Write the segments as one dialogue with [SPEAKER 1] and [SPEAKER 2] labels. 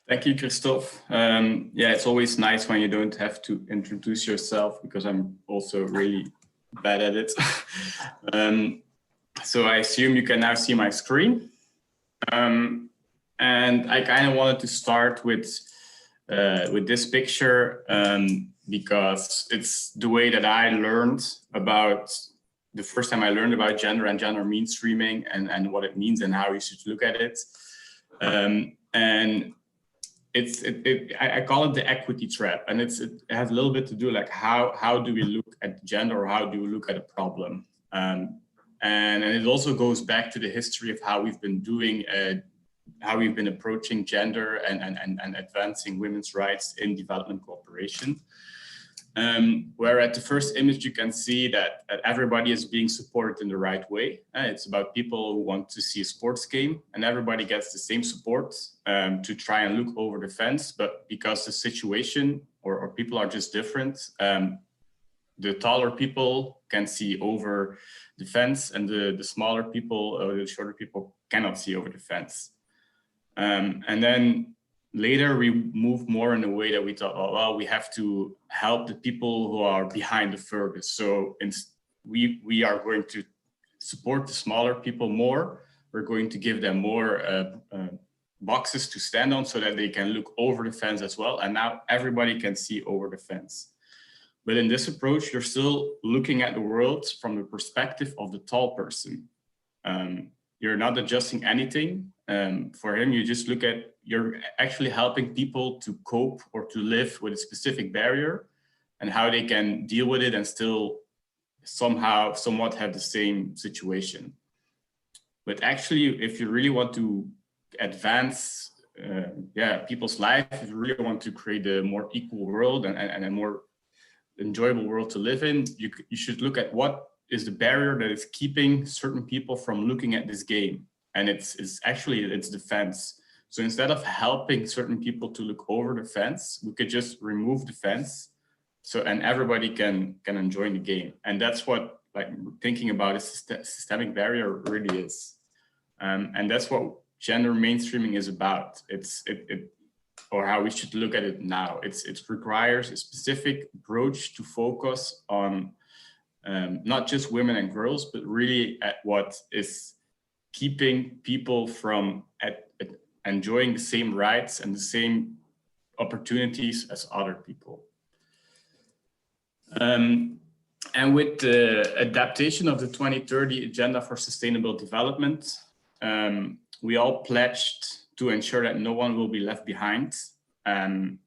[SPEAKER 1] Thank you, Christophe. Yeah, it's always nice when you don't have to introduce yourself, because I'm also really bad at it. So I assume you can now see my screen. And I kind of wanted to start with this picture because it's the way that I learned about, the first time I learned about gender and gender mainstreaming and what it means and how you should look at it. And I call it the equity trap, and it has a little bit to do like how do we look at gender, or how do we look at a problem, and it also goes back to the history of how we've been doing, how we've been approaching gender and advancing women's rights in development cooperation. Where at the first image you can see that everybody is being supported in the right way. It's about people who want to see a sports game, and everybody gets the same support to try and look over the fence. But because the situation or people are just different, the taller people can see over the fence, and the smaller people or the shorter people cannot see over the fence. And then later, we moved more in a way that we thought, oh, well, we have to help the people who are behind the furthest. So we are going to support the smaller people more. We're going to give them more boxes to stand on so that they can look over the fence as well. And now everybody can see over the fence. But in this approach, you're still looking at the world from the perspective of the tall person. You're not adjusting anything. For him, you just look at, you're actually helping people to cope or to live with a specific barrier and how they can deal with it and still somewhat have the same situation. But actually, if you really want to advance people's life, if you really want to create a more equal world and a more enjoyable world to live in, you should look at what is the barrier that is keeping certain people from looking at this game. And it's the fence. So instead of helping certain people to look over the fence, we could just remove the fence, and everybody can enjoy the game. And that's what, like, thinking about a systemic barrier really is. And that's what gender mainstreaming is about. Or how we should look at it now. It requires a specific approach to focus on not just women and girls, but really at what is keeping people from enjoying the same rights and the same opportunities as other people. And with the adaptation of the 2030 Agenda for Sustainable Development, we all pledged to ensure that no one will be left behind,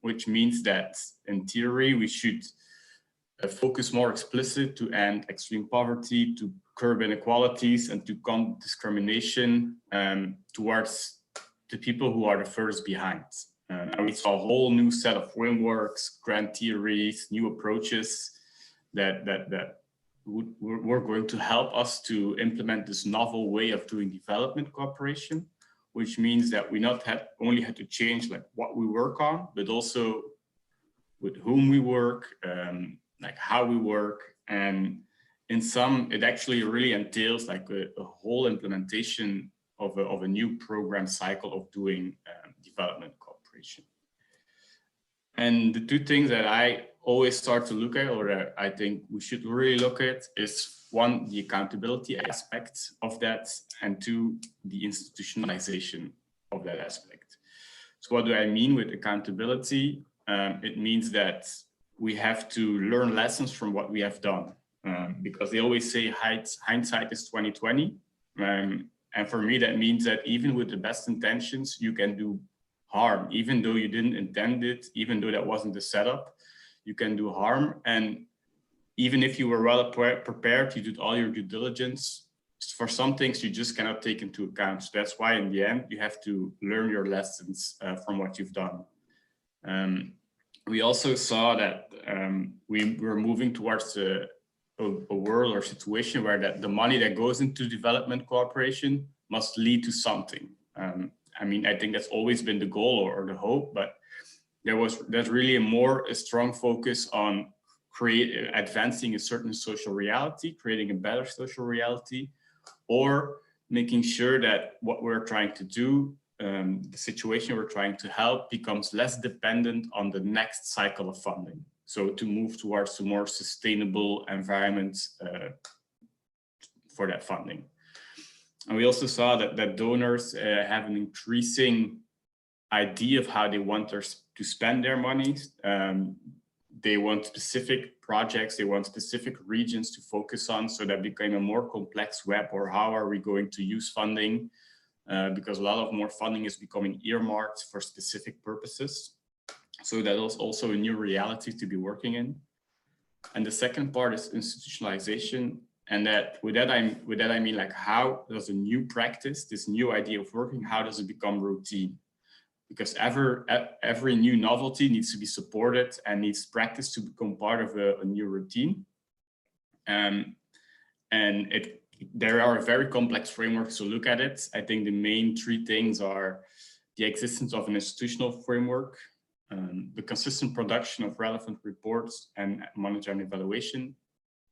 [SPEAKER 1] which means that in theory, we should focus more explicit to end extreme poverty, to curb inequalities, and to combat discrimination towards the people who are the furthest behind. And we saw a whole new set of frameworks, grand theories, new approaches that were going to help us to implement this novel way of doing development cooperation, which means that we not only had to change like what we work on, but also with whom we work, like how we work. And in some, it actually really entails like a whole implementation of a new program cycle of doing development cooperation. And the two things that I always start to look at, or that I think we should really look at, is one, the accountability aspect of that, and two, the institutionalization of that aspect. So what do I mean with accountability? It means that we have to learn lessons from what we have done, because they always say hindsight is 20/20. And for me, that means that even with the best intentions, you can do harm, even though you didn't intend it, even though that wasn't the setup, you can do harm. And even if you were well prepared, you did all your due diligence, for some things you just cannot take into account. So that's why in the end, you have to learn your lessons from what you've done. We also saw that we were moving towards a world or situation where the money that goes into development cooperation must lead to something. I mean, I think that's always been the goal or the hope, but there's really a strong focus on advancing a certain social reality, creating a better social reality, or making sure that what we're trying to do the situation we're trying to help becomes less dependent on the next cycle of funding. So to move towards a more sustainable environment for that funding. And we also saw that donors have an increasing idea of how they want to spend their money. They want specific projects, they want specific regions to focus on, so that became a more complex web, or how are we going to use funding? Because a lot of more funding is becoming earmarked for specific purposes. So that is also a new reality to be working in. And the second part is institutionalization. And with that I mean, like, how does a new practice, this new idea of working, how does it become routine? Because every new novelty needs to be supported and needs practice to become part of a new routine. There are very complex frameworks to look at it. I think the main three things are the existence of an institutional framework, the consistent production of relevant reports and monitoring and evaluation,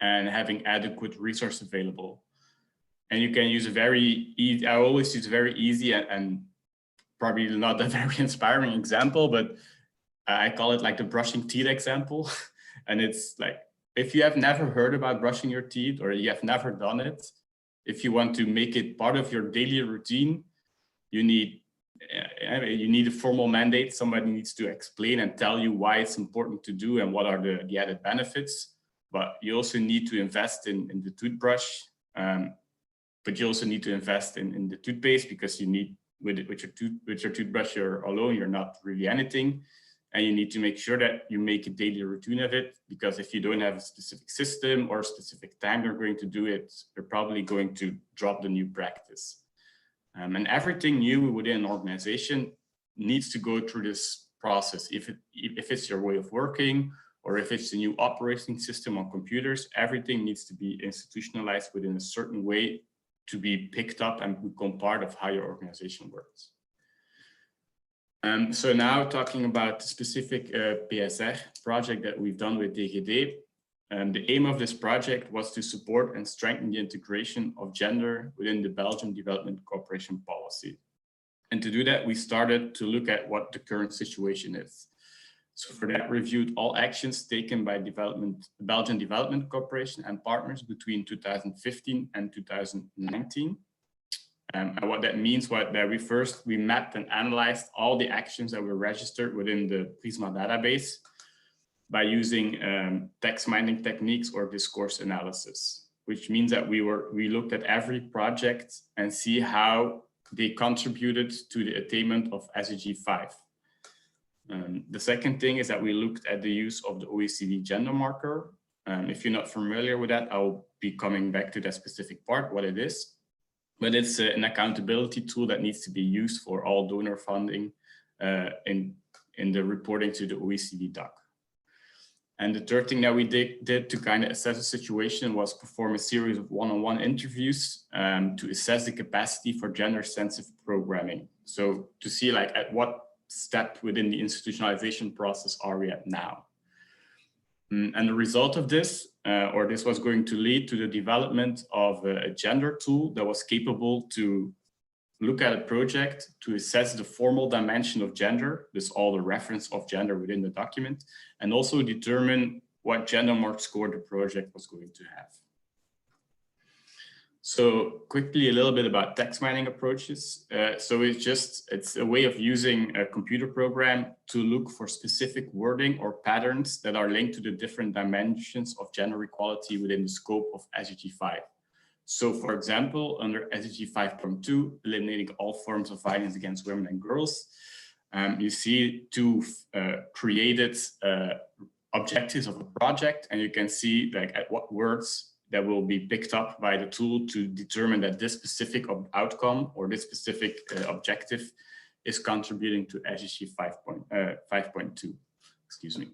[SPEAKER 1] and having adequate resources available. And you can use a very easy, I always use a very easy and probably not a very inspiring example, but I call it like the brushing teeth example. And it's like, if you have never heard about brushing your teeth, or you have never done it, if you want to make it part of your daily routine, you need a formal mandate. Somebody needs to explain and tell you why it's important to do and what are the added benefits. But you also need to invest in the toothbrush, but you also need to invest in the toothpaste, because you need, with your toothbrush alone, you're not really anything. And you need to make sure that you make a daily routine of it, because if you don't have a specific system or a specific time you're going to do it, you're probably going to drop the new practice. And everything new within an organization needs to go through this process. If it's your way of working, or if it's a new operating system on computers, everything needs to be institutionalized within a certain way to be picked up and become part of how your organization works. So now talking about the specific PSR project that we've done with DGD. The aim of this project was to support and strengthen the integration of gender within the Belgian Development Cooperation Policy. And to do that, we started to look at what the current situation is. So for that, reviewed all actions taken by Belgian Development Corporation and partners between 2015 and 2019. And what that means was that we mapped and analyzed all the actions that were registered within the Prisma database by using text mining techniques or discourse analysis, which means that we looked at every project and see how they contributed to the attainment of SDG 5. The second thing is that we looked at the use of the OECD gender marker. If you're not familiar with that, I'll be coming back to that specific part, what it is. But it's an accountability tool that needs to be used for all donor funding in the reporting to the OECD-DAC. And the third thing that we did to kind of assess the situation was perform a series of one-on-one interviews to assess the capacity for gender-sensitive programming. So to see, like, at what step within the institutionalization process are we at now. And the result of this, or this was going to lead to the development of a gender tool that was capable to look at a project to assess the formal dimension of gender, this all the reference of gender within the document, and also determine what gender mark score the project was going to have. So quickly, a little bit about text mining approaches. So it's a way of using a computer program to look for specific wording or patterns that are linked to the different dimensions of gender equality within the scope of SDG 5. So for example, under SDG 5.2, eliminating all forms of violence against women and girls, you see two created objectives of a project, and you can see, like, at what words that will be picked up by the tool to determine that this specific outcome or this specific objective is contributing to SDG 5.2, excuse me.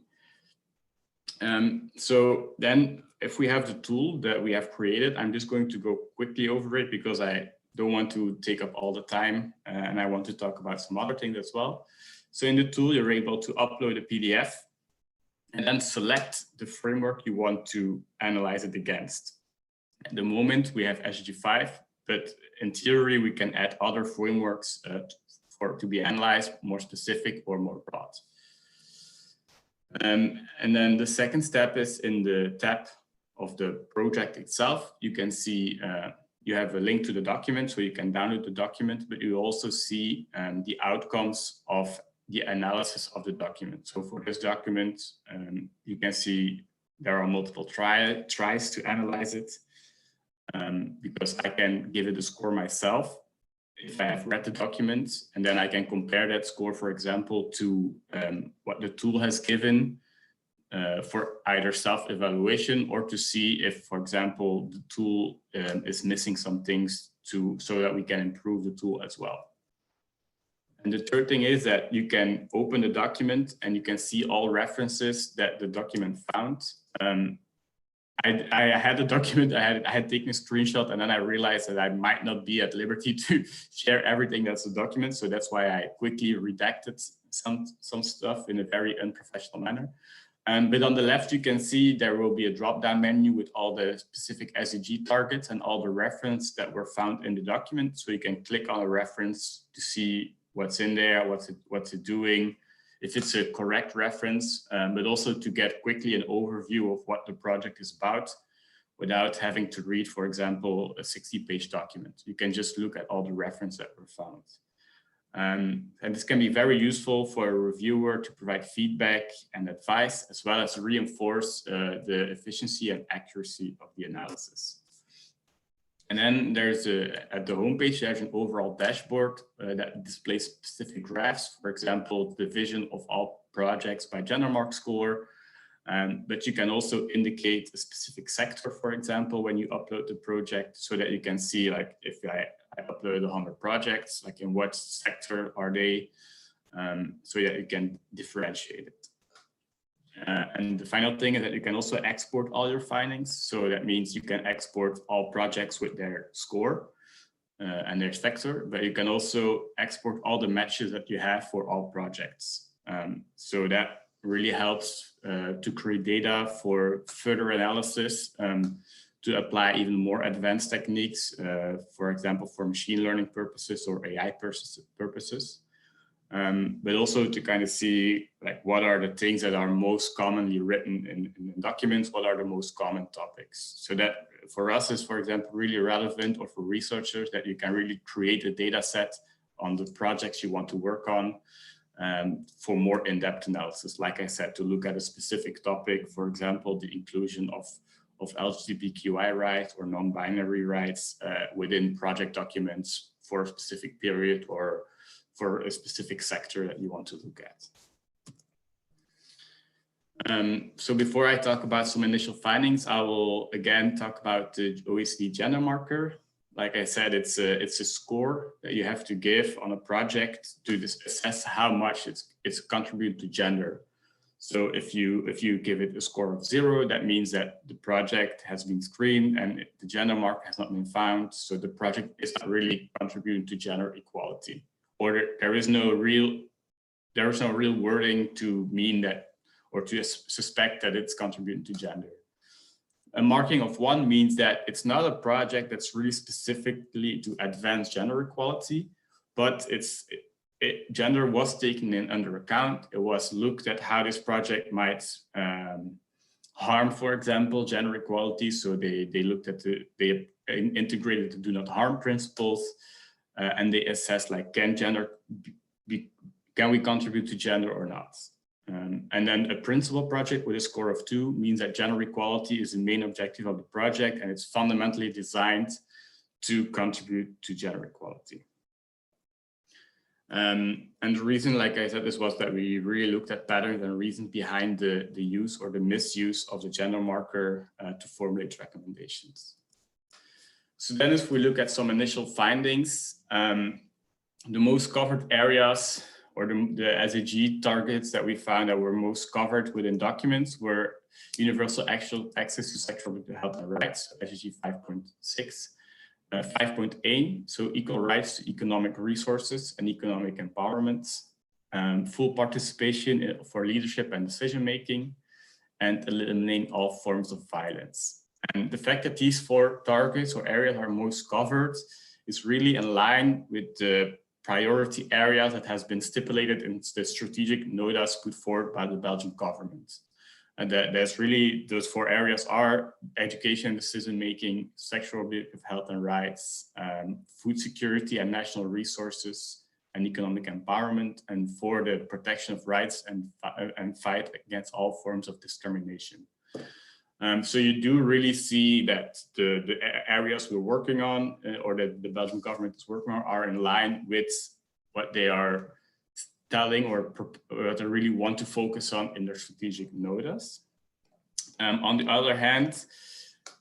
[SPEAKER 1] So then if we have the tool that we have created, I'm just going to go quickly over it because I don't want to take up all the time and I want to talk about some other things as well. So in the tool, you're able to upload a PDF and then select the framework you want to analyze it against. At the moment, we have SDG 5, but in theory, we can add other frameworks to be analyzed, more specific or more broad. And then the second step is in the tab of the project itself. You can see you have a link to the document, so you can download the document, but you also see the outcomes of the analysis of the document. So for this document, you can see there are multiple tries to analyze it, because I can give it a score myself if I have read the document, and then I can compare that score, for example, to what the tool has given for either self-evaluation or to see if, for example, the tool is missing some things so that we can improve the tool as well. And the third thing is that you can open the document and you can see all references that the document found. I had the document, I had taken a screenshot, and then I realized that I might not be at liberty to share everything that's the document. So that's why I quickly redacted some stuff in a very unprofessional manner. But on the left, you can see there will be a drop-down menu with all the specific SDG targets and all the reference that were found in the document. So you can click on a reference to see what's in there, what's it doing, if it's a correct reference, but also to get quickly an overview of what the project is about without having to read, for example, a 60-page document. You can just look at all the references that were found. And this can be very useful for a reviewer to provide feedback and advice, as well as reinforce the efficiency and accuracy of the analysis. And then there's at the homepage, there's an overall dashboard that displays specific graphs, for example, division of all projects by GenderMark score. But you can also indicate a specific sector, for example, when you upload the project, so that you can see, like, if I upload 100 projects, like in what sector are they, so that you can differentiate it. And the final thing is that you can also export all your findings. So that means you can export all projects with their score and their sector, but you can also export all the matches that you have for all projects. So that really helps to create data for further analysis, to apply even more advanced techniques, for example, for machine learning purposes or AI purposes. But also to kind of see, like, what are the things that are most commonly written in documents, what are the most common topics. So that for us is, for example, really relevant, or for researchers, that you can really create a data set on the projects you want to work on, for more in-depth analysis. Like I said, to look at a specific topic, for example, the inclusion of LGBTQI rights or non-binary rights within project documents for a specific period or for a specific sector that you want to look at. So before I talk about some initial findings, I will again talk about the OECD gender marker. Like I said, it's a score that you have to give on a project to assess how much it's contributed to gender. So if you give it a score of 0, that means that the project has been screened and the gender marker has not been found. So the project is not really contributing to gender equality, or there is no real wording to mean that, or to suspect that it's contributing to gender. A marking of 1 means that it's not a project that's really specifically to advance gender equality, but gender was taken in under account. It was looked at how this project might harm, for example, gender equality. So they looked at they integrated the do not harm principles, and they assessed, like, can we contribute to gender or not? And then a principal project with a score of 2 means that gender equality is the main objective of the project, and it's fundamentally designed to contribute to gender equality. And the reason, like I said, this was that we really looked at patterns and reasons behind the use or the misuse of the gender marker to formulate recommendations. So then if we look at some initial findings, the most covered areas, or the SDG targets that we found that were most covered within documents, were universal access to sexual reproductive health and rights, SDG 5.6, 5.8, so equal rights to economic resources and economic empowerment, full participation for leadership and decision making, and eliminating all forms of violence. And the fact that these 4 targets or areas are most covered is really in line with the priority areas that has been stipulated in the strategic nodas put forward by the Belgian government. And that's really, those 4 areas are education, decision-making, sexual reproductive health and rights, food security and national resources, and economic empowerment, and for the protection of rights and fight against all forms of discrimination. So you do really see that the areas we're working on, or that the Belgian government is working on, are in line with what they are telling or what they really want to focus on in their strategic nodas. On the other hand,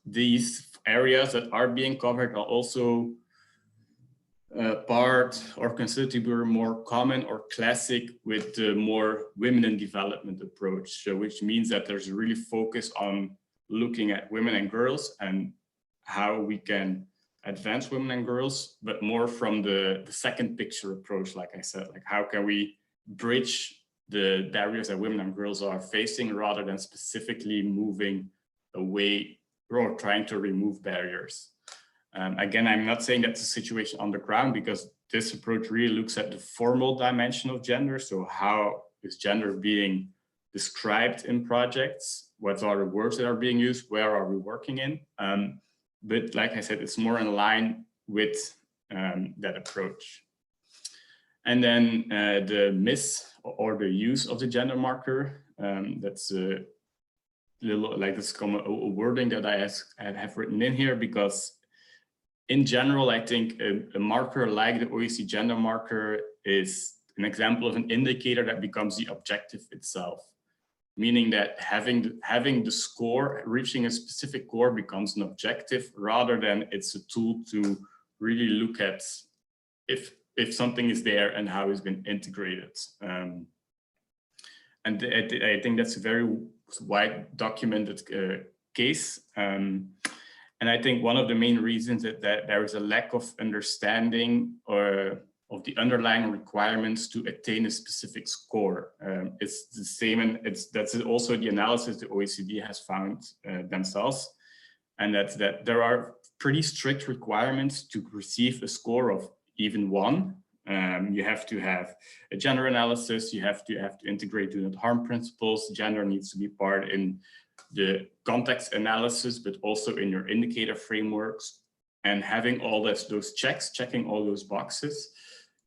[SPEAKER 1] these areas that are being covered are also part or considered to be more common or classic with the more women in development approach, which means that there's really focus on looking at women and girls and how we can advance women and girls, but more from the second picture approach, like I said, like how can we bridge the barriers that women and girls are facing rather than specifically moving away or trying to remove barriers. Again, I'm not saying that's the situation on the ground, because this approach really looks at the formal dimension of gender. So how is gender being described in projects? What are the words that are being used? Where are we working in? But like I said, it's more in line with that approach. And then the miss or the use of the gender marker, that's a little like this common a wording that I have written in here, because in general, I think a marker like the OECD gender marker is an example of an indicator that becomes the objective itself, meaning that having the score, reaching a specific score becomes an objective rather than it's a tool to really look at if something is there and how it's been integrated. And I think that's a very wide documented case. And I think one of the main reasons that there is a lack of understanding or of the underlying requirements to attain a specific score. It's the same, and that's also the analysis the OECD has found themselves, and that's that there are pretty strict requirements to receive a score of even 1. You have to have a gender analysis, you have to integrate do not harm principles, gender needs to be part in the context analysis, but also in your indicator frameworks. And having all those checks, checking all those boxes,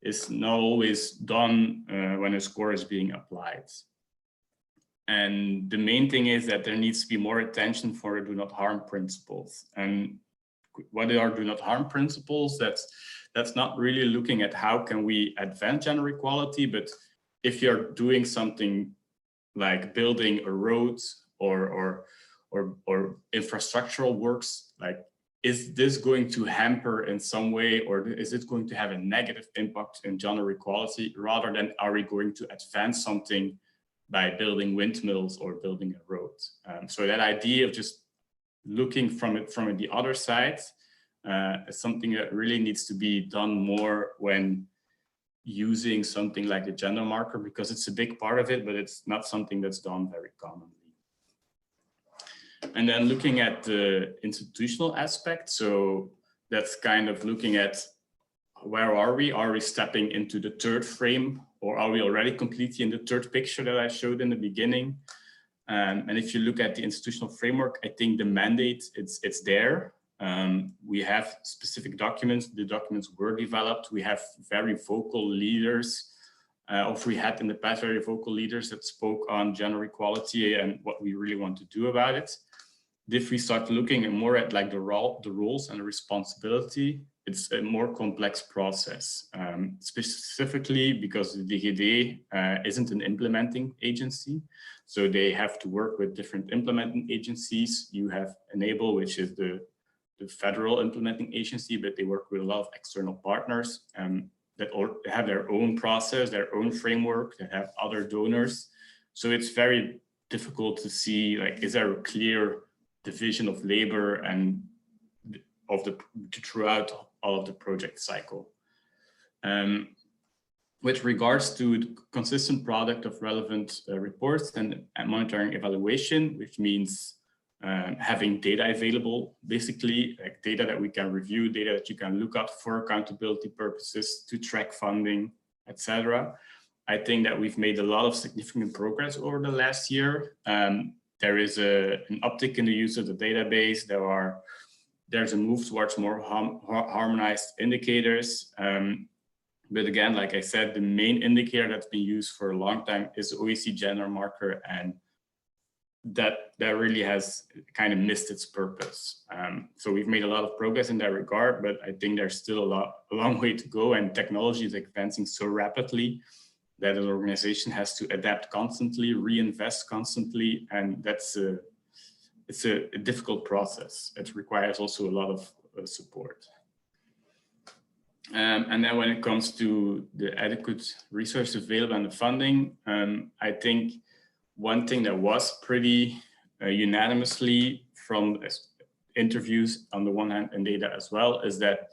[SPEAKER 1] is not always done when a score is being applied. And the main thing is that there needs to be more attention for do not harm principles. And what are do not harm principles? That's not really looking at how can we advance gender equality, but if you're doing something like building a road or infrastructural works, like, is this going to hamper in some way, or is it going to have a negative impact in gender equality, rather than are we going to advance something by building windmills or building a road? So that idea of just looking from the other side is something that really needs to be done more when using something like a gender marker, because it's a big part of it, but it's not something that's done very commonly. And then looking at the institutional aspect, so that's kind of looking at where are we? Are we stepping into the third frame, or are we already completely in the third picture that I showed in the beginning? And if you look at the institutional framework, I think the mandate, it's there. We have specific documents. The documents were developed. We have very vocal leaders, or we had in the past very vocal leaders that spoke on gender equality and what we really want to do about it. If we start looking more at like the roles and the responsibility, it's a more complex process, specifically because the DGD isn't an implementing agency. So they have to work with different implementing agencies. You have Enable, which is the federal implementing agency, but they work with a lot of external partners that have their own process, their own framework, that have other donors. So it's very difficult to see, like, is there a clear division of labor and throughout all of the project cycle. With regards to the consistent product of relevant reports and monitoring evaluation, which means having data available, basically like data that we can review, data that you can look at for accountability purposes, to track funding, etc. I think that we've made a lot of significant progress over the last year. There is an uptick in the use of the database. There's a move towards more harmonized indicators. But again, like I said, the main indicator that's been used for a long time is the OECD gender marker, and that really has kind of missed its purpose. So we've made a lot of progress in that regard, but I think there's still a long way to go, and technology is advancing so rapidly that an organization has to adapt constantly, reinvest constantly, and it's a difficult process. It requires also a lot of support. And then when it comes to the adequate resources available and the funding, I think one thing that was pretty unanimously from interviews on the one hand and data as well is that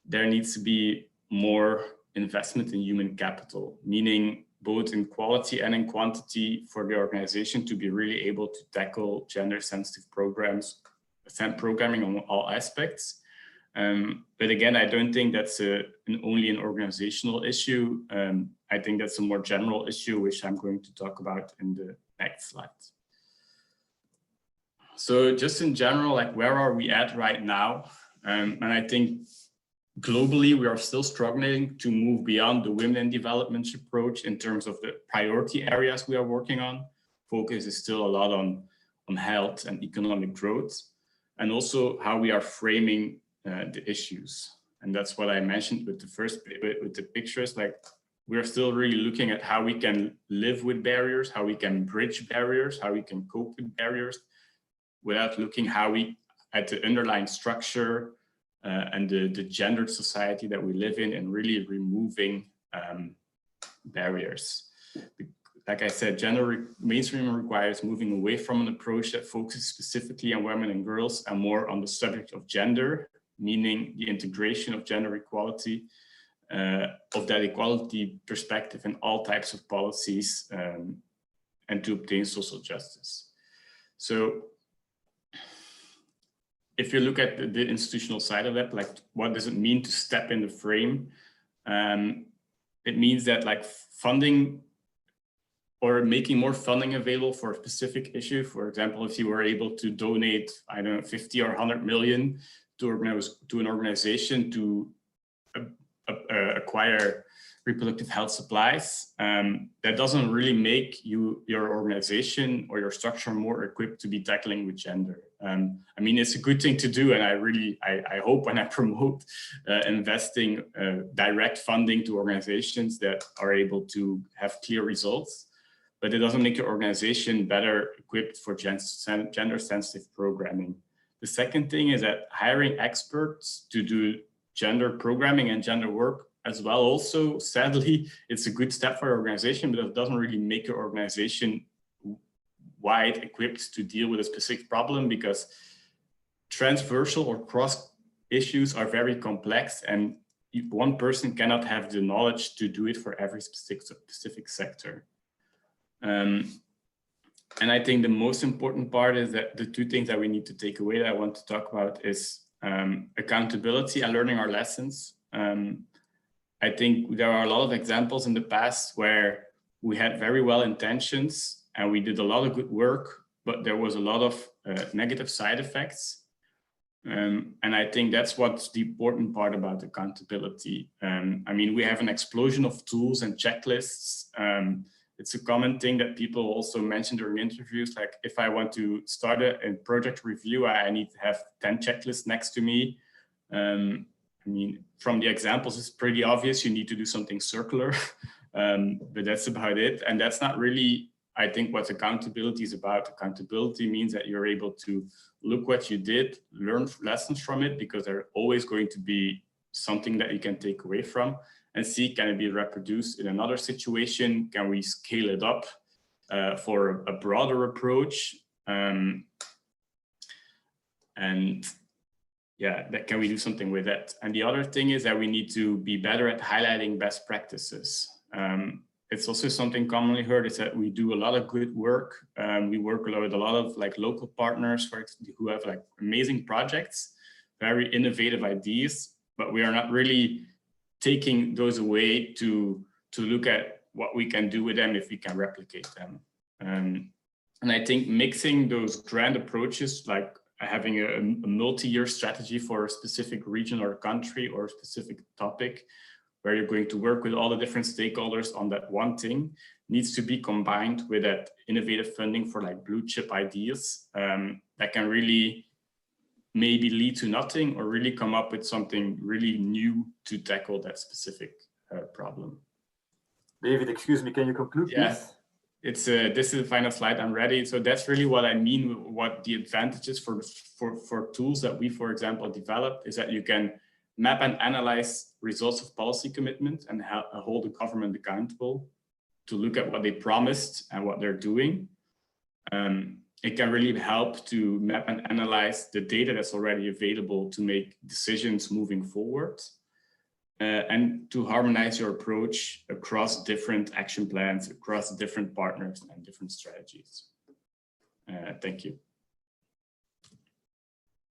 [SPEAKER 1] there needs to be more investment in human capital, meaning both in quality and in quantity for the organization to be really able to tackle gender sensitive programming on all aspects. But again, I don't think that's only an organizational issue. I think that's a more general issue, which I'm going to talk about in the next slide. So just in general, like where are we at right now? And I think globally, we are still struggling to move beyond the women in development approach in terms of the priority areas we are working on. Focus is still a lot on health and economic growth, and also how we are framing the issues. And that's what I mentioned with the first bit, with the pictures. Like we're still really looking at how we can live with barriers, how we can bridge barriers, how we can cope with barriers, without looking at the underlying structure and the gendered society that we live in, and really removing barriers. Like I said, gender mainstreaming requires moving away from an approach that focuses specifically on women and girls and more on the subject of gender, meaning the integration of gender equality, of that equality perspective in all types of policies, and to obtain social justice. So if you look at the institutional side of that, like what does it mean to step in the frame? It means that like funding or making more funding available for a specific issue. For example, if you were able to donate, I don't know, 50 or 100 million to an organization to acquire reproductive health supplies, that doesn't really make your organization or your structure more equipped to be tackling with gender. I mean, it's a good thing to do, and I hope and I promote investing direct funding to organizations that are able to have clear results, but it doesn't make your organization better equipped for gender sensitive programming. The second thing is that hiring experts to do gender programming and gender work as well, also, sadly, it's a good step for your organization, but it doesn't really make your organization wide equipped to deal with a specific problem, because transversal or cross issues are very complex, and one person cannot have the knowledge to do it for every specific sector. And I think the most important part is that the two things that we need to take away that I want to talk about is accountability and learning our lessons. I think there are a lot of examples in the past where we had very well intentions and we did a lot of good work, but there was a lot of negative side effects. And I think that's what's the important part about accountability. I mean, we have an explosion of tools and checklists. It's a common thing that people also mention during interviews, like if I want to start a project review, I need to have 10 checklists next to me. I mean, from the examples, it's pretty obvious you need to do something circular, but that's about it. And that's not really, I think, what accountability is about. Accountability means that you're able to look what you did, learn lessons from it, because there's always going to be something that you can take away from, and see, can it be reproduced in another situation? Can we scale it up for a broader approach? And yeah, can we do something with that? And the other thing is that we need to be better at highlighting best practices. it's also something commonly heard, is that we do a lot of good work. We work with a lot of like local partners who have like amazing projects, very innovative ideas, but we are not really taking those away to look at what we can do with them if we can replicate them. And I think mixing those grand approaches, like having a multi-year strategy for a specific region or country or a specific topic, where you're going to work with all the different stakeholders on that one thing, needs to be combined with that innovative funding for like blue chip ideas that can really maybe lead to nothing or really come up with something really new to tackle that specific problem.
[SPEAKER 2] David, excuse me, can you conclude, please?
[SPEAKER 1] It's this is the final slide. I'm ready. So that's really what I mean with what the advantages for tools that we, for example, developed, is that you can map and analyze results of policy commitment and hold the government accountable to look at what they promised and what they're doing. It can really help to map and analyze the data that's already available to make decisions moving forward. And to harmonize your approach across different action plans, across different partners and different strategies. Thank you.